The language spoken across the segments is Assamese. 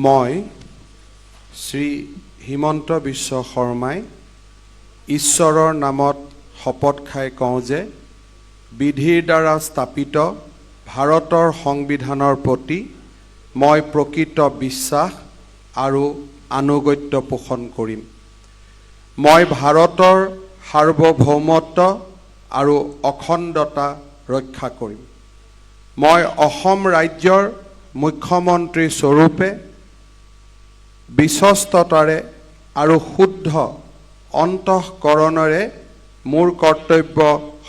মই শ্ৰী হিমন্ত বিশ্ব শৰ্মাই ঈশ্বৰৰ নামত শপত খাই কওঁ যে বিধিৰ দ্বাৰা স্থাপিত ভাৰতৰ সংবিধানৰ প্ৰতি মই প্ৰকৃত বিশ্বাস আৰু আনুগত্য পোষণ কৰিম। মই ভাৰতৰ সাৰ্বভৌমত্ব আৰু অখণ্ডতা ৰক্ষা কৰিম। মই অসম ৰাজ্যৰ মুখ্যমন্ত্ৰী স্বৰূপে বিশ্বস্ততাৰে আৰু শুদ্ধ অন্তঃকৰণেৰে মোৰ কৰ্তব্য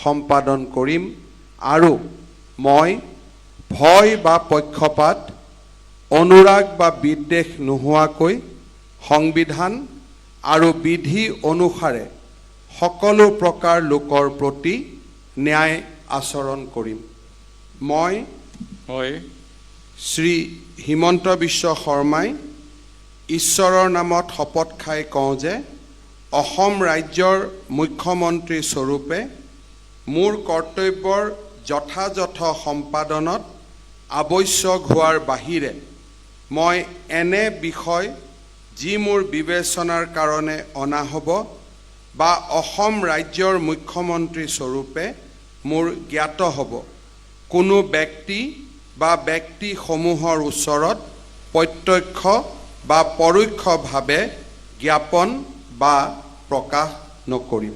সম্পাদন কৰিম আৰু মই ভয় বা পক্ষপাত, অনুৰাগ বা বিদ্বেষ নোহোৱাকৈ সংবিধান আৰু বিধি অনুসাৰে সকলো প্ৰকাৰ লোকৰ প্ৰতি ন্যায় আচৰণ কৰিম। মই শ্ৰী হিমন্ত বিশ্ব শৰ্মাই ঈশ্বৰৰ নামত শপত খাই কওঁ যে অসম ৰাজ্যৰ মুখ্যমন্ত্ৰী স্বৰূপে মোৰ কৰ্তব্যৰ যথাযথ সম্পাদনত আৱশ্যক হোৱাৰ বাহিৰে মই এনে বিষয় যি মোৰ বিবেচনাৰ কাৰণে অনা হ'ব বা অসম ৰাজ্যৰ মুখ্যমন্ত্ৰী স্বৰূপে মোৰ জ্ঞাত হ'ব কোনো ব্যক্তি বা ব্যক্তিসমূহৰ ওচৰত প্ৰত্যক্ষ বা পৰোক্ষভাৱে জ্ঞাপন বা প্ৰকাশ নকৰিম।